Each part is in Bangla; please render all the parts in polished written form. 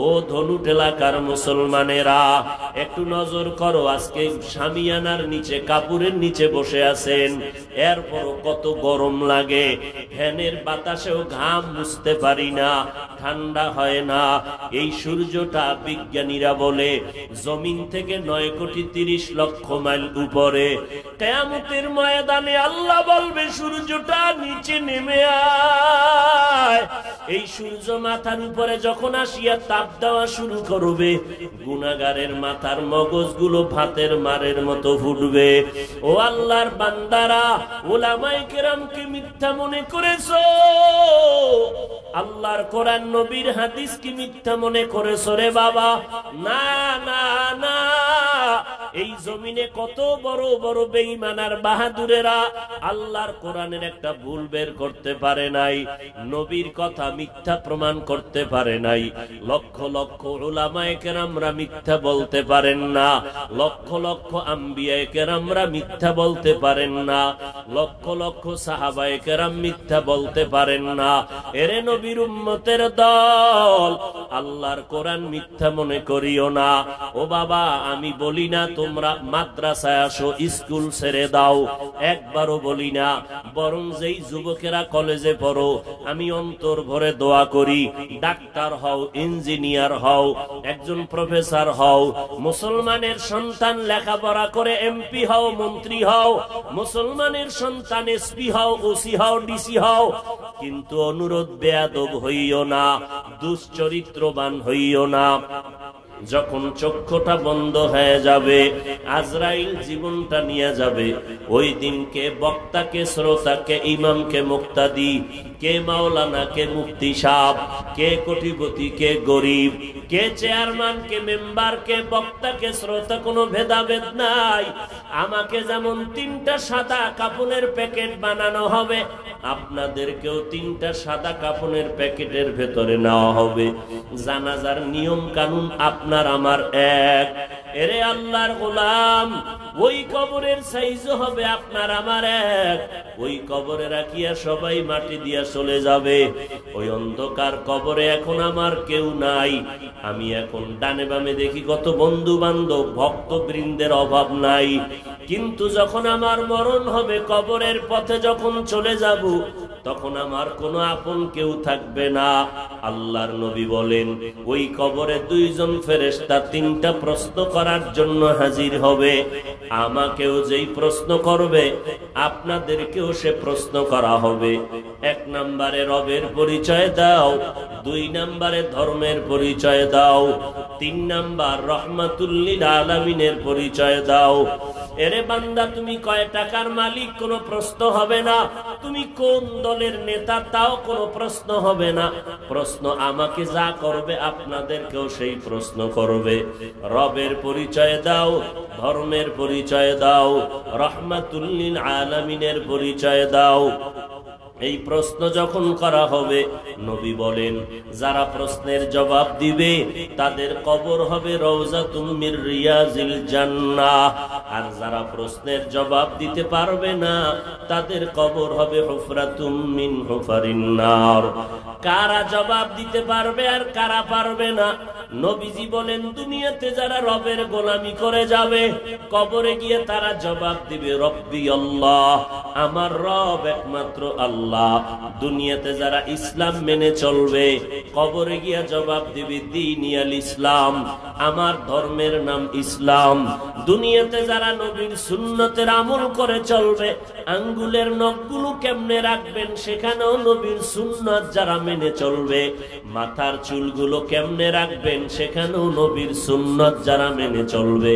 ও ধনুট এলাকার মুসলমানেরা, একটু নজর করো, আজকে শামিয়ানার নিচে কাপড়ের নিচে বসে আছেন, এরপরও কত গরম লাগে, ফ্যানের বাতাসেও ঘাম মুছতে পারি না, ঠান্ডা হয় না। এই সূর্যটা বিজ্ঞানীরা বলে জমিন থেকে 9,30,00,000 মাইল উপরে। কিয়ামতের ময়দানে আল্লাহ বলবে সূর্যটা নিচে নেমে আয়। এই সূর্য মাথার উপরে যখন আসিয়া তাপ দেওয়া শুরু করবে, গুনাহগারের মাথার মগজগুলো ভাতের মারের মতো ফুটবে। ও আল্লাহর বান্দারা, উলামায়ে কেরামকে মিথ্যা মনে করেছো, আল্লাহর কোরআন নবীর হাদিস কি মিথ্যা মনে করেছো রে বাবা? না না না, এই জমিনে কত বড় বড় বেঈমান আর বাহাদুরেরা আল্লাহর কোরআনের একটা ভুল বের করতে পারে নাই, নবীর কথা মিথ্যা প্রমাণ করতে পারে নাই। লক্ষ লক্ষ উলামায়ে কেরামরা মিথ্যা বলতে পারেন না, লক্ষ লক্ষ আম্বিয়ায়ে কেরামরা মিথ্যা বলতে পারেন না, লক্ষ লক্ষ সাহাবায়ে কেরাম মিথ্যা বলতে পারেন না। এরে নবীর উম্মতের দল, আল্লাহর কোরআন মিথ্যা মনে করিও না। ও বাবা, আমি বলি না তোমরা মাদ্রাসায় আসো, স্কুল ছেড়ে দাও, একবারও বলি না। বরং যেই যুবকেরা কলেজে পড়ো, আমি অন্তর ভরে দোয়া করি, ডাক্তার হও, ইঞ্জিনিয়ার হও, একজন প্রফেসর হও, মুসলমানের সন্তান লেখাপড়া করে এমপি হও, মন্ত্রী হও, মুসলমানের সন্তান এসপি হও, ওসি হও, ডিসি হও, কিন্তু অনুরোধ বেয়াদব হইও না, দুশ্চরিত্রবান হইও না। যখন চক্ষুটা বন্ধ হয়ে যাবে, আজরাইল জীবনটা নিয়ে যাবে, ওই দিনকে বক্তাকে, শ্রোতাকে, ইমামকে, মুক্তাদি, কে মাওলানা, কে মুফতি সাহেব, কে কোটিপতি, কে গরিব, কে চেয়ারম্যান, কে মেম্বার, কে বক্তা, কে শ্রোতা, কোনো ভেদাভেদ নাই। আমাকে যেমন 3টা সাদা কাপড়ের প্যাকেট বানানো হবে, আপনাদেরকেও 3টা সাদা কাপড়ের প্যাকেটের ভেতরে নেওয়া হবে। জানাজার নিয়ম কানুন আপনার আমার এক। এরে আল্লাহর গোলাম, ওই কবরের সাইজও হবে আপনার আমার এক। ওই কবরে রাখিয়া সবাই মাটি দিয়া চলে যাবে। ওই অন্ধকার কবরে এখন আমার কেউ নাই। আমি এখন ডানে বামে দেখি কত বন্ধু বান্ধব, ভক্ত বৃন্দের অভাব নাই। কিন্তু যখন আমার মরণ হবে, কবরের পথে যখন চলে যাব, তখন আমার কোনো আপন কেউ থাকবে না। আল্লাহর নবী বলেন, ওই কবরে 2 জন ফেরেশতা 3টা প্রশ্ন করার জন্য হাজির হবে। আমাকেও যেই প্রশ্ন করবে, আপনাদেরকেও সে প্রশ্ন করা হবে। 1 নম্বরে রবের পরিচয় দাও, 2 নম্বরে ধর্মের পরিচয় দাও, 3 নম্বর রহমাতুল লিল আলামিনের পরিচয় দাও। এরে বান্দা, তুমি কয় টাকার মালিক, কোনো প্রশ্ন হবে না। তুমি কোন দলের নেতা, তাও কোনো প্রশ্ন হবে না। প্রশ্ন আমাকে যা করবে, আপনাদেরকেও সেই প্রশ্ন করবে। রবের পরিচয় দাও, ধর্মের পরিচয় দাও, রহমাতুল লিল আলামিনের পরিচয় দাও। এই প্রশ্ন যখন করা হবে, নবী বলেন, যারা প্রশ্নের জবাব দিবে তাদের কবর হবে রওজাতুম মির রিয়াজিল জান্নাহ, আর যারা প্রশ্নের জবাব দিতে পারবে না তাদের কবর হবে হুফরাতুম মিন হুফারিন নার। কারা জবাব দিতে পারবে আর কারা পারবে না? নবীজি বলেন, দুনিয়াতে যারা রবের গোলামি করে যাবে, কবরে গিয়ে তারা জবাব দিবে রব্বি আল্লাহ, আমার রব একমাত্র আল্লাহ। দুনিয়াতে যারা ইসলাম মেনে চলবে, কবরে গিয়া জবাব দিবে দীনিয়াল ইসলাম, আমার ধর্মের নাম ইসলাম। দুনিয়াতে যারা নবীর সুন্নতের আমল করে চলবে, আঙ্গুলের নখগুলো কেমনে রাখবেন সেখানেও নবীর সুন্নত যারা মেনে চলবে, মাথার চুলগুলো কেমনে রাখবেন সেখানেও নবীর সুন্নত যারা মেনে চলবে,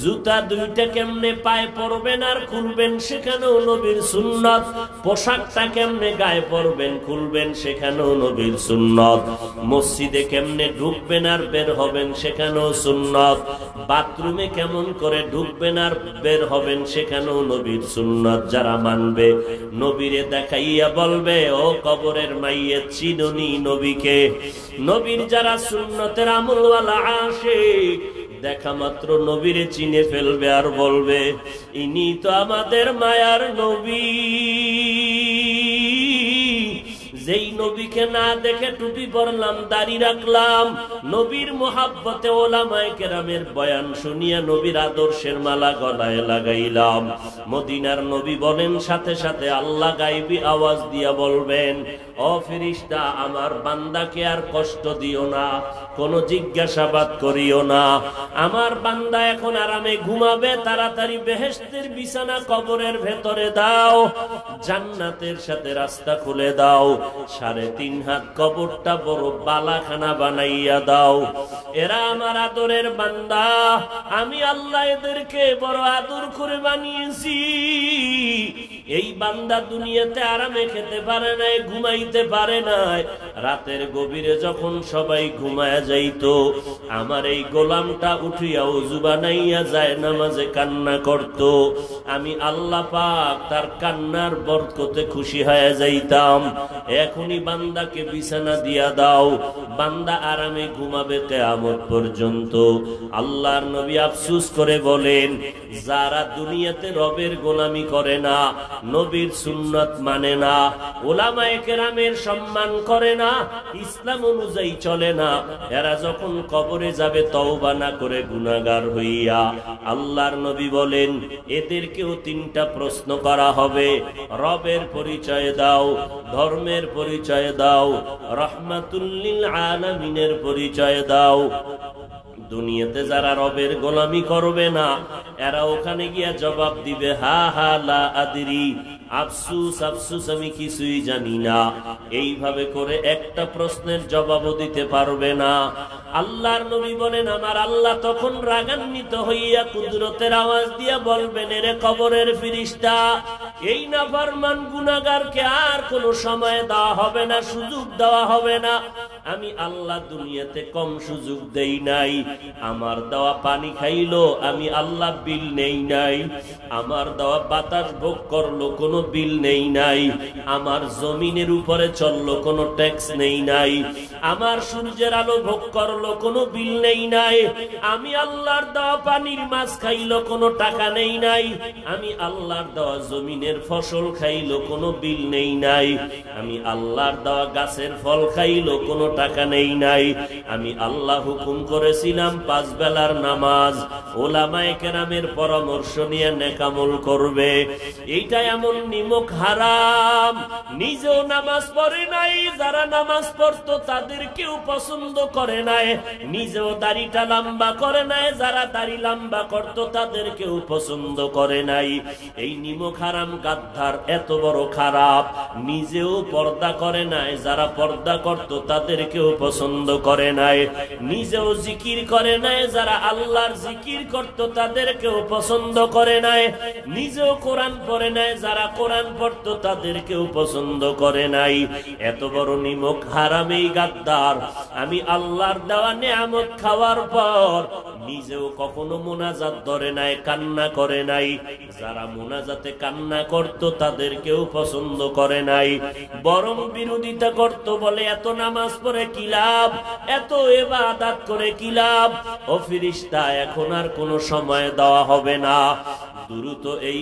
জুতা 2টা কেমনে পায়ে পরবেন আর খুলবেন সেখানেও নবীর সুন্নত, পোশাকটা কেমনে গায়ে পরবেন খুলবেন সেখানেও নবীর সুন্নত, মসজিদে কেমনে ঢুকবেন আর বের হবেন সেখানেও সুন্নত, বাথরুমে কেমন করে ঢুকবেন আর বের হবেন সেখানেও নবীর সুন্নত। যারা মানবে, নবীরে দেখাইয়া বলবে, ও কবরের মাইয়ে চিনুনি নবীকে। নবীর যারা সুন্নতের আমলওয়ালা আশিক, দেখা মাত্র নবীরে চিনে ফেলবে আর বলবে, ইনি তো আমাদের মায়ার নবী, যেই নবীকে না দেখে টুপি পরলাম, দাড়ি রাখলাম, নবীর মোহাব্বতে ওলামায়ে কেরামের বয়ান শুনিয়া নবীর আদর্শের মালা গলায় লাগাইলাম। মদিনার নবী বলেন সাথে সাথে আল্লাহ গায়বী আওয়াজ দিয়া বলবেন, ও ফেরেশতা আমার বান্দাকে আর কষ্ট দিও না, কোনো জিজ্ঞাসাবাদ করিও না। আমার বান্দা এখন আরামে ঘুমাবে, তাড়াতাড়ি বেহেশতের বিছানা কবরের ভেতরে দাও, জান্নাতের সাথে রাস্তা খুলে দাও, 3.5 হাত কবরটা বড় বালাখানা বানাইয়া দাও। এরা আমার আদরের বান্দা, আমি আল্লাহ এদেরকে বড় আদর করে বানিয়েছি। এই বান্দা দুনিয়াতে আরামে খেতে পারে নাই, ঘুমাইতে পারে নাই। রাতের গভীরে যখন সবাই ঘুমায়া যাইতো, আমার এই গোলামটা উঠিয়া ওযু বানাইয়া যায় নামাজে কান্না করত। আমি আল্লাহ পাক তার কান্নার বরকতে খুশি হয়ে যাইতাম। এখনই বান্দাকে বিছানা দিয়া দাও, বান্দা আরামে ঘুমাবে কিয়ামত পর্যন্ত। আল্লাহর নবী আফসোস করে বলেন, যারা দুনিয়াতে রবের গোলামি করে না, নবীর সুন্নাত মানে না, উলামায়ে কেরামের সম্মান করে না, ইসলাম অনুযায়ী চলে না, এরা যখন কবরে যাবে তওবা না করে গুনাহগার হইয়া, আল্লাহর নবী বলেন এদেরকেও 3টা প্রশ্ন করা হবে। রবের পরিচয় দাও, ধর্মের পরিচয় দাও, রাহমাতুল লিল আলামিনের পরিচয় দাও। দুনিয়াতে যারা রবের গোলামি করবে না, এরা ওখানে গিয়া জবাব দিবে, হা হা লা আদরি, আফসুস আফসুস আমি কিছুই জানি না। এইভাবে করে একটা প্রশ্নের জবাবও দিতে পারবে না। আল্লাহর নবী বলেন, আমার আল্লাহ তখন রাগান্বিত হইয়া কুদরতের আওয়াজ দিয়া বলবেন, এরে কবরের ফেরেশতা, এই নাফরমান গুনাহগারকে আর কোনো সময় দেওয়া হবে না, সুযোগ দেওয়া হবে না। আমি আল্লাহ দুনিয়াতে কম সুযোগ দেই নাই। আমার দেওয়া পানি খাইলো, আমি আল্লাহ বিল নেই নাই। আমার দেওয়া বাতাস ভোগ করলো, কোনো বিল নেই নাই। আমার জমিনের উপরে চললো, কোনো ট্যাক্স নেই নাই। আমার সূর্যের আলো ভোগ করলো, কোনো বিল নেই নাই। আমি আল্লাহর দেওয়া পানির মাছ খাইলো, কোনো টাকা নেই নাই। আমি আল্লাহর দেওয়া জমিনের ফসল খাইলো, কোনো বিল নেই নাই। আমি আল্লাহর দেওয়া গাছের ফল খাইলো, কোনো টাকা নেই নাই। আমি আল্লাহ হুকুম করেছিলাম 5 বেলার নামাজ, উলামায়ে কেরামের পরামর্শ নিয়ে নেকামল করবে। এইটা এমন নিমক হারাম, নিজেও নামাজ পড়ে নাই, যারা নামাজ পড়তো তাদেরকেও পছন্দ করে নাই। নিজেও দাড়িটা লম্বা করে নাই, যারা দাড়ি লম্বা করতো তাদেরকেও পছন্দ করে নাই। এই নিমক হারাম গাদ্দার এত বড় খারাপ, নিজেও পর্দা করে নাই, যারা পর্দা করতো তাদেরকেও পছন্দ করে নাই। নিজেও জিকির করে নাই, যারা আল্লাহর জিকির করতো তাদেরকেও পছন্দ করে নাই। নিজেও কোরআন পড়ে নাই, যারা কোরআন পড়তো তাদেরকেও পছন্দ করে নাই। এত বড় নিমক হারাম এই গাদ্দার। আমি আল্লাহর দেওয়া নিয়ামত খাওয়ার পর নিজেও কখনো মুনাজাত ধরে নাই, কান্না করে নাই। যারা মুনাজাতে কান্না করতো তাদেরকেও পছন্দ করে নাই, বরং বিরোধিতা করতো, বলে এত নামাজ পড়ে কি লাভ, এত ইবাদত করে কি লাভ। ও ফেরেশতা, এখন আর কোনো সময় দেওয়া হবে না, দ্রুত এই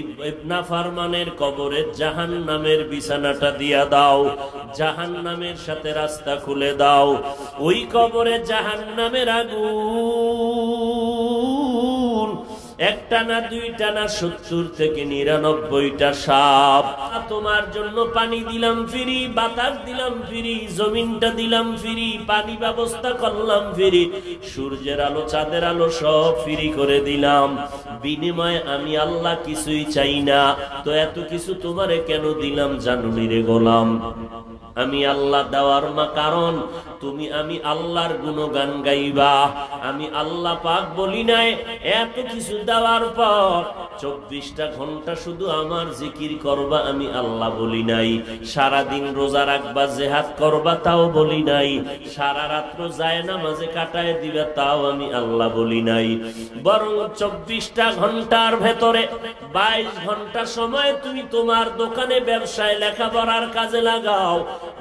নাফরমানের কবরে জাহান্নামের বিছানাটা দিয়া দাও, জাহান্নামের সাথে রাস্তা খুলে দাও। ওই কবরে জাহান্নামের আগুন একটা না, দুইটা না, 70 থেকে 99টা সাপ। তোমার জন্য পানি দিলাম ফ্রি, বাতাস দিলাম ফ্রি, জমিনটা দিলাম ফ্রি, পানি ব্যবস্থা করলাম ফ্রি, সূর্যের আলো চাঁদের আলো সব ফ্রি করে দিলাম। বিনিময়ে আমি আল্লাহ কিছুই চাই না, তো এত কিছু তোমারে কেন দিলাম জানুনি রে গোলাম? আমি আল্লাহ দেওয়ার কারণ তুমি আমি আল্লাহর গুণগান গাইবা। আমি আল্লাহ পাক বলি নাই এত কিছু দেওয়ার পর 24টা ঘন্টা শুধু আমার জিকির করবা, আমি আল্লাহ বলি নাই। সারাদিন রোজা রাখবা, জিহাদ করবা, তাও বলি নাই। সারা রাত্র যায় নামাজে কাটায় দিবা, তাও আমি আল্লাহ বলি নাই। বরং 24টা ঘন্টার ভেতরে 22 ঘন্টা সময় তুমি তোমার দোকানে ব্যবসায় লেখাপড়ার কাজে লাগাও,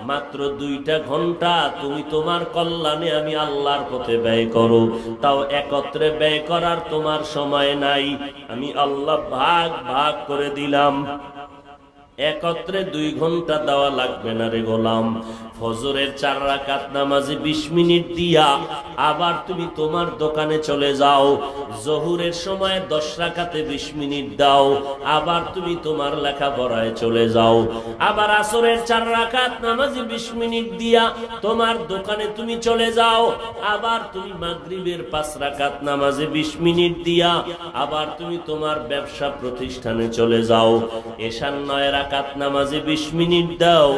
মাত্র 2টা ঘন্টা তুমি তোমার কল্যাণে আমি আল্লাহর পথে ব্যয় করো, তাও একত্রে ব্যয় করার তোমার সময় নাই। আমি আল্লাহ ভাগ ভাগ করে দিলাম। একত্রে 2 ঘন্টা দেওয়া লাগবে না রে গোলাম। ফজরের 4 রাকাত নামাজে 20 মিনিট দিয়া আবার তুমি তোমার দোকানে চলে যাও। জোহরের সময় 10 রাকাতে 20 মিনিট দাও, আবার তুমি তোমার লেখাপড়ায় চলে যাও। আবার আসরের 4 রাকাত নামাজে 20 মিনিট দিয়া তোমার দোকানে তুমি চলে যাও। আবার তুমি মাগরিবের 5 রাকাত নামাজে 20 মিনিট দিয়া আবার তুমি তোমার ব্যবসা প্রতিষ্ঠানে চলে যাও। এশার 9 রাকাত নামাজে 20 মিনিট দাও,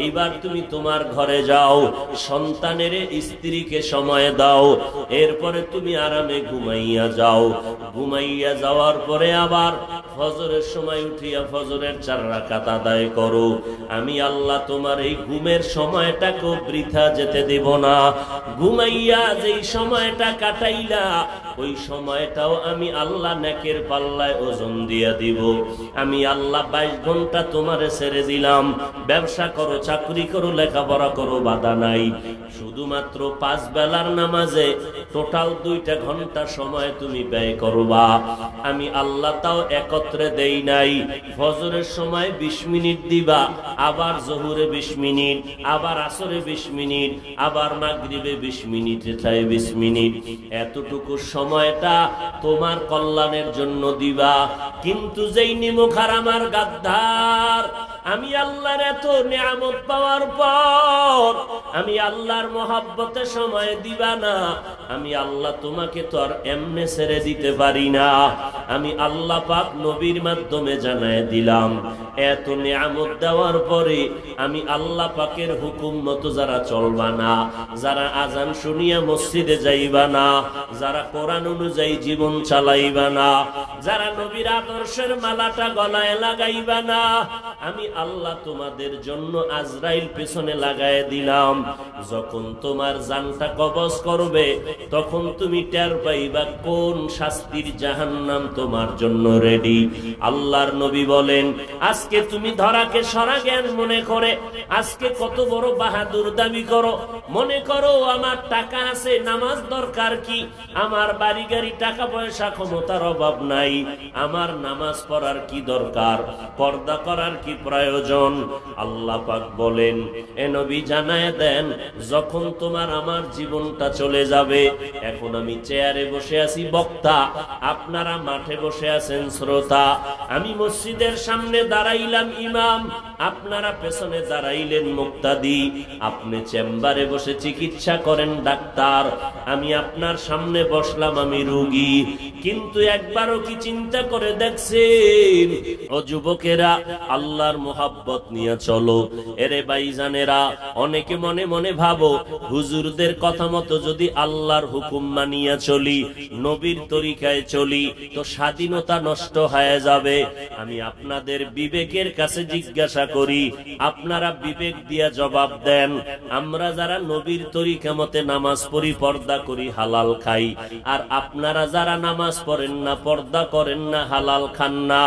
এইবার তুমি তোমার ঘরে যাও। সন্তানের স্ত্রীকে সময় দাও, এরপরে তুমি আরামে ঘুমাইয়া যাও। ঘুমাইয়া যাওয়ার পরে আবার ফজরের সময় উঠিয়া ফজরের 4 রাকাত আদায় করো। আমি আল্লাহ তোমার এই ঘুমের সময়টাকে বৃথা যেতে দেব না। ঘুমাইয়া যেই সময়টা কাটাইলা ওই সময়টাও আমি আল্লাহ নেকের পাল্লায় ওজন দিয়া দিব। আমি আল্লাহ 22 ঘন্টা তোমারে ছেড়ে দিলাম। ব্যবসা করো, চাকরি করো, লেখাপড়া করো, বাধা নাই। শুধুমাত্র 5 বেলার নামাজে টোটাল 2টা ঘন্টা সময় তুমি ব্যয় করবা। আমি আল্লাহ তাও একত্রে দেই নাই। ফজরের সময় 20 মিনিট দিবা, আবার জোহরে 20 মিনিট, আবার আসরে 20 মিনিট, আবার মাগরিবে 20 মিনিট, 20 মিনিট। এতটুকু সময়টা তোমার কল্যাণের জন্য দিবা। কিন্তু যেই নিমুখার আমার গাদ্দার, আমি আল্লাহর এত নিয়ামত পাওয়ার পর আমি আল্লাহর মহব্বতে সময় দিবা না। আমি আল্লাহ তোমাকে তো আর এমনে ছেড়ে দিতে পারি না। আমি আল্লাহ পাক নবীর মাধ্যমে জানায় দিলাম, এত নিয়ামত দেওয়ার পরে আমি আল্লাহ পাকের হুকুম মতো যারা চলবা না, যারা আজান শুনিয়া মসজিদে যাইবা না, যারা কোরআন অনুযায়ী জীবন চালাইবা না, যারা নবীর আদর্শের মালাটা গলায় লাগাইবা না, আমি আল্লাহ তোমাদের জন্য আজরাইল পেছনে লাগায় দিলাম। যখন তোমার জানটা কবজ করবে তখন তুমি টের পাইবা কোন শাস্তির জাহান্নাম তোমার জন্য রেডি। আল্লাহর নবী বলেন, আজকে তুমি ধরাকে সরা জ্ঞান মনে করে আজকে কত বড় বাহাদুর দাবি করো। মনে করো আমার টাকা আছে, নামাজ দরকার কি? আমার বাড়ি গাড়ি, টাকা পয়সা, ক্ষমতার অভাব নাই, আমার নামাজ পড়ার কি দরকার? পর্দা করার কি প্রয়োজন? আল্লাহ পাক বলেন, এ নবী জানায় দেন, যখন তোমার আমার জীবনটা চলে যাবে, এখন আমি চেয়ারে বসে আছি বক্তা, আপনারা মাঠে বসে আছেন শ্রোতা, আমি মসজিদের সামনে দাঁড়াইলাম ইমাম, আপনারা পেছনে দাঁড়াইলেন মুক্তাদি, আপনি চেম্বারে বসে চিকিৎসা করেন ডাক্তার, আমি আপনার সামনে বসলাম আমি রোগী। কিন্তু একবারও কি চিন্তা করে দেখছেন ও যুবকেরা, আল্লাহর মোহাব্বত নিয়ে চলো। এরে ভাইজানেরা, অনেকে মনে মনে ভাবো হুজুরদের কথা মতো যদি আল্লাহর হুকুম মানিয়া চলি, নবীর তরিকায় চলি, তো স্বাধীনতা নষ্ট হয়ে যাবে। আমি আপনাদের বিবেকের কাছে জিজ্ঞাসা করি, আপনারা বিবেক দিয়া জবাব দেন। আমরা যারা নবীর তরিকা মতে নামাজ পড়ি, পর্দা করি, হালাল খাই, আর আপনারা যারা নামাজ পড়েন না, পর্দা করেন না, হালাল খান না,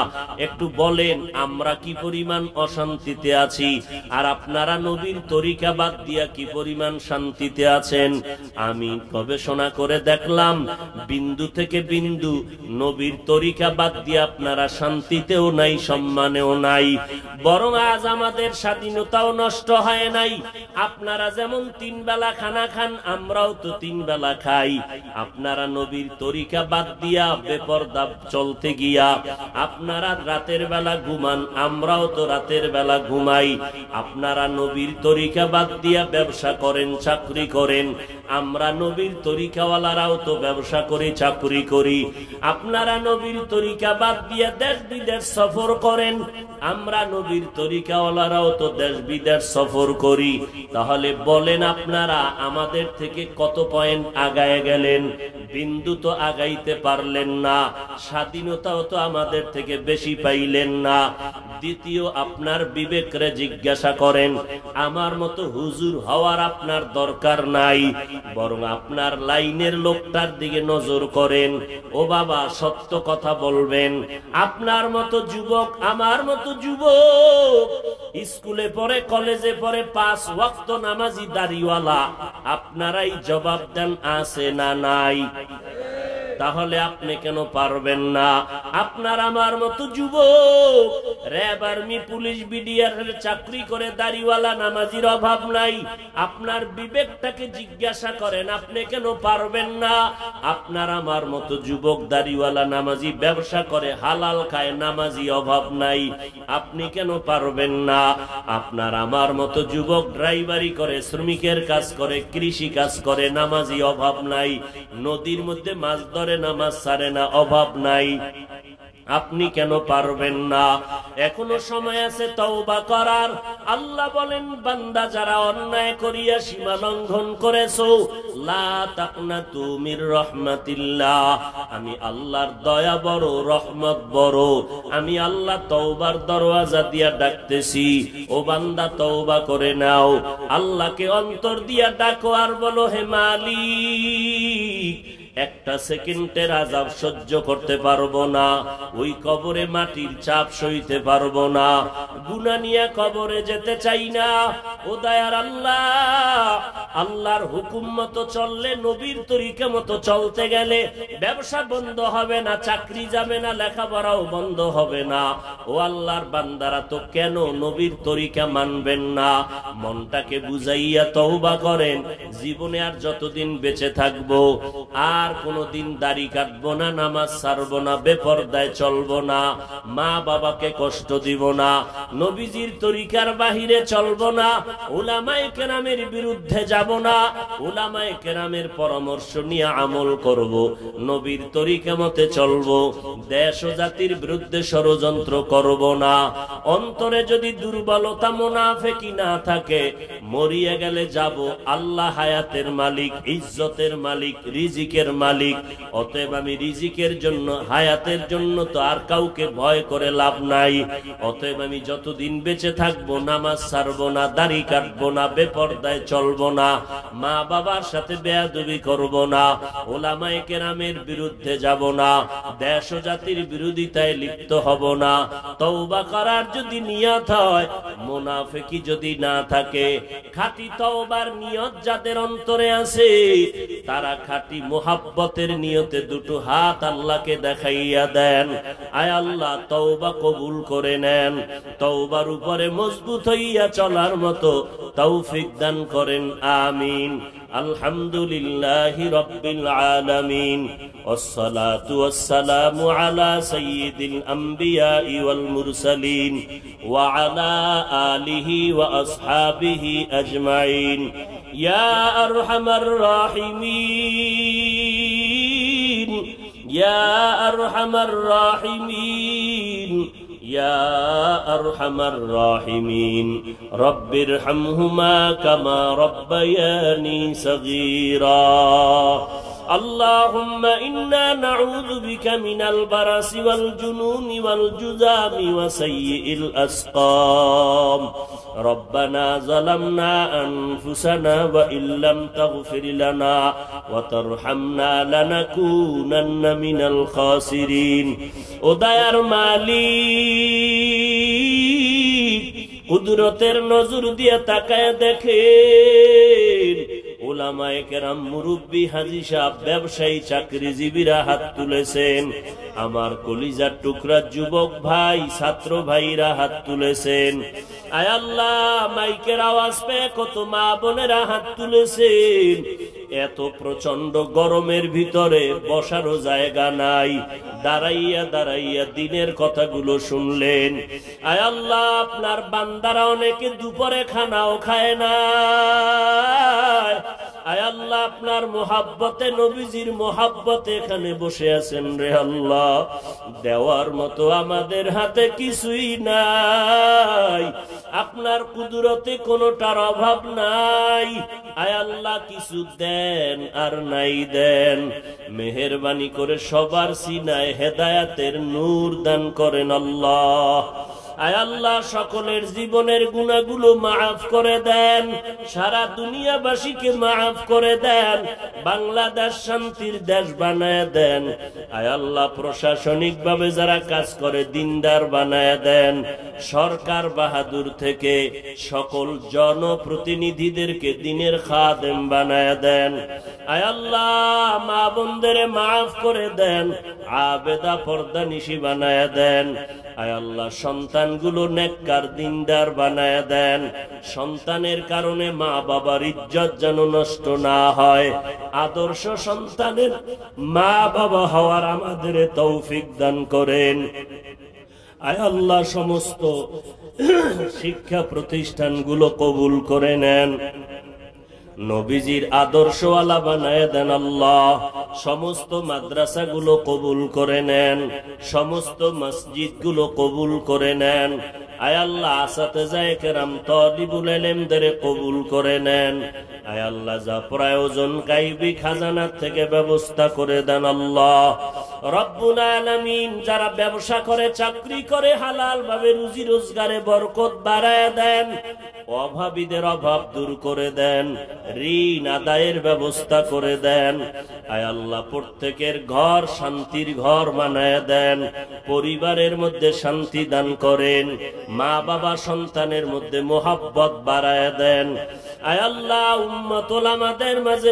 একটু বলেন আমরা কি পরিমাণ অশান্তিতে আছি, আর আপনারা নবীর তরিকা বাদ দিয়া কি পরিমাণ শান্তিতে আছেন। আমি গবেষণা করে দেখলাম, বিন্দু থেকে বিন্দু নবীর তরিকা বাদ দিয়ে আপনারা শান্তিতেও নাই, সম্মানেও নাই, বরং আজ আমাদের স্বাধীনতাও নষ্ট হয় নাই। আপনারা যেমন 3 বেলা খানা খান, আমরাও তো 3 বেলা খাই। আপনারা নবীর তরিকা বাদ দিয়া বেপরদা চলতে গিয়া আপনারা রাতের বেলা ঘুমান, আমরাও তো রাতের বেলা ঘুমাই। আপনারা নবীর তরিকা বাদ দিয়া ব্যবসা করেন, চাকরি করেন, আমরা নবীর তরিকাওয়ালারাও তো ব্যবসা করি, চাকরি করি। আপনারা নবীর তরিকা বাদ দিয়া দেশ বিদেশ সফর করেন, আমরা নবীর তরিকাওয়ালারাও তো দেশ বিদেশ সফর করি। তাহলে বলেন আপনারা আমাদের থেকে কত পয়েন্ট আগায় গেলেন? বিন্দু তো আগাইতে পারলেন না, স্বাধীনতাও তো আমাদের থেকে বেশি পাইলেন না। দ্বিতীয়, আপনার বিবেকরে জিজ্ঞাসা করেন, আমার মতো হুজুর হওয়ার আপনার দরকার নাই, বরং আপনার লাইনের লোকটার দিকে নজর করেন। ও বাবা, সত্য কথা বলবেন। আপনার মতো যুবক, আমার মতো যুবক, স্কুলে পড়ে, কলেজে পড়ে, 5 ওয়াক্ত নামাজি দাড়িওয়ালা, আপনারাই জবাব দেন আছে না নাই? তাহলে আপনি কেন পারবেন না? আপনার আমার মতো যুবক র‍্যাব, আর্মি, পুলিশ, বিডিআর চাকরি করে দাড়িওয়ালা নামাজির অভাব নাই। আপনার বিবেকটাকে জিজ্ঞাসা করেন, আপনি কেন পারবেন না? আপনার আমার মতো যুবক দাড়িওয়ালা নামাজি ব্যবসা করে হালাল খায়, নামাজি অভাব নাই, আপনি কেন পারবেন না? আপনার আমার মতো যুবক ড্রাইভারি করে, শ্রমিকের কাজ করে, কৃষি কাজ করে, নামাজি অভাব নাই। নদীর মধ্যে মাছ ধরে, নামাজ ছাড়ে না, অভাব নাই, আপনি কেন পারবেন না? এখনো সময় আছে তওবা করার। আল্লাহ বলেন, বান্দা যারা অন্যায় করিয়া সীমা লঙ্ঘন করেছো, লা তাকনাতু মির রাহমাতিল্লাহ, আমি আল্লাহর দয়া বড়, রহমত বড়, আমি আল্লাহ তওবার দরওয়াজা দিয়া ডাকতেছি, ও বান্দা তওবা করে নাও। আল্লাহকে অন্তর দিয়া ডাকো আর বলো, হে মালিক, একটা সেকেন্ডের আযাব সহ্য করতে পারবো না, ওই কবরে মাটির চাপ সইতে পারবো না, গুনাহ নিয়ে কবরে যেতে চাই না। ও দয়ার আল্লাহ, আল্লাহর হুকুম মতো চললে, নবীর তরিকা মতো চলতে গেলে ব্যবসা বন্ধ হবে না, চাকরি যাবে না, লেখাপড়াও বন্ধ হবে না। ও আল্লাহর বান্দারা তো কেন নবীর তরিকা মানবেন না? মনটাকে বুঝাইয়া তওবা করেন, জীবনে আর যতদিন বেঁচে থাকবো আর কোনদিন দাড়ি কাটবো না, নামাজ ছাড়বো না, বেপরদায় চলবো না, মা বাবাকে কষ্ট দিব না, নবীজির তরিকার বাহিরে চলবো না, উলামায়ে কেরামের বিরুদ্ধে যাব না, উলামায়ে কেরামের পরামর্শ নিয়ে আমল করব, নবীর তরিকা মতে চলবো, দেশ ও জাতির বিরুদ্ধে ষড়যন্ত্র করব না। অন্তরে যদি দুর্বলতা, মুনাফিকি না থাকে, মরিয়া গেলে যাব, আল্লাহ হায়াতের মালিক, ইজ্জতের মালিক, রিজিকের মালিক। অতএব আমি রিজিকের জন্য, হায়াতের জন্য তো আর কাউকে ভয় করে লাভ নাই। অতএব আমি যতদিন বেঁচে থাকবো নামাজ ছাড়বো না, দাড়ি কাটবো না, বেপরদায় চলবো না, মা বাবার সাথে বেয়াদবি করব না, উলামায়ে কেরামের বিরুদ্ধে যাব না, দেশ ও জাতির বিরোধিতায় লিপ্ত হব না। তওবা করার যদি নিয়ত হয়, মুনাফিকি যদি না থাকে, খাঁটি তওবার নিয়ত যাদের অন্তরে আছে, তারা খাঁটি মুহাব্বতের নিয়তে দুটো হাত আল্লাহকে দেখাইয়া দেন, আয় আল্লাহ তওবা কবুল করে নেন, তওবার উপরে মজবুত হইয়া চলার মতো তৌফিক দান করেন, আমিন। আলহামদুলিল্লাহি রাব্বিল আলামিন, ওয়াসসালাতু ওয়াসসালামু আলা সাইয়্যিদিল আমবিয়াই ওয়াল মুরসালিন ওয়া আলা আলিহি ওয়া আসহাবিহি আজমাইন। ইয়া আরহামার রাহিমিন, ইয়া আরহামার রাহিমিন, ইয়া আরহামার রাহিমিন, রব্বিরহামহুমা কামা রব্বায়ানি সগীরা। اللهم إنا نعوذ بك من البرص والجنون والجذام وسيء الأسقام. ربنا ظلمنا أنفسنا وإن لم تغفر لنا وترحمنا لنكونن من الخاسرين. উদয়ার মালিক, কুদরতের নজর দিয়ে তাকায় দেখেন, উলামায়ে কেরাম, মুরব্বী, হাজী সাহেব, ব্যবসায়ী, চাকরিজীবীরা হাত তুলেছেন, আমার কলিজার টুকরা যুবক ভাই, ছাত্র ভাইরা হাত তুলেছেন। আয় আল্লাহ, মাইকের আওয়াজ পেয়ে কত মা বোনেরা হাত তুলেছেন। এত প্রচন্ড গরমের ভিতরে বসারও জায়গা নাই, দাঁড়াইয়া দাঁড়াইয়া দিনের কথাগুলো শুনলেন। আয় আল্লাহ, আপনার বান্দারা অনেকে দুপুরে খানাও খায় না। আয় আল্লাহ, আপনার মোহাব্বতে, নবীজির মোহাব্বতে এখানে বসে আছেন রে আল্লাহ। দেওয়ার মতো আমাদের হাতে কিছুই নাই, আপনার কুদরতে কোনোটার অভাব নাই। আয় আল্লাহ, কিছু দেন আর নাই দেন, মেহেরবানি করে সবার সিনায় হেদায়াতের নূর দান করেন আল্লাহ। আয় আল্লাহ, সকলের জীবনের গুনাহগুলো মাফ করে দেন, সারা দুনিয়াবাসীকে মাফ করে দেন, বাংলাদেশ শান্তির দেশ বানায় দেন। আয় আল্লাহ, প্রশাসনিক ভাবে যারা কাজ করে দিনদার বানায় দেন, সরকার বাহাদুর থেকে সকল জনপ্রতিনিধিদেরকে দিনের খাদেম বানায় দেন। আয় আল্লাহ, মা বোনদের মাফ করে দেন, আবেদা পর্দানিশী বানায়া দেন। আয় আল্লাহ সন্তানগুলো নেককার দিনদার বানায়া দেন। সন্তানের কারণে মা বাবার ইজ্জত যেন নষ্ট না হয়। আদর্শ সন্তানের মা বাবা হওয়ার আমাদের তৌফিক দান করেন। আয় আল্লাহ সমস্ত শিক্ষা প্রতিষ্ঠানগুলো কবুল করে নেন, নবীজির আদর্শওয়ালা বানায় দেন আল্লাহ। সমস্ত মাদ্রাসাগুলো কবুল করে নেন, সমস্ত মসজিদগুলো কবুল করে নেন। আয় আল্লাহ আসাতেজায়ে কেরাম তালিবুল ইলমদের কবুল করে নেন। আয় আল্লাহ যা প্রয়োজন গায়বী খাজানার থেকে ব্যবস্থা করে দেন আল্লাহ রব্বুল আলামিন। যারা ব্যবসা করে, চাকরি করে, হালাল ভাবে রুজি রোজগারে বরকত বাড়ায় দেন, অভাবীদের অভাব দূর করে দেন, ঋণ আদায়ের ব্যবস্থা করে দেন। আয় আল্লাহ প্রত্যেকের ঘর শান্তির ঘর বানায় দেন, পরিবারের মধ্যে শান্তি দান করেন, মা বাবা সন্তানের মধ্যে মোহাব্বত বাড়ায় দেন। আয় আল্লাহ উম্মত ওলামাদের মাঝে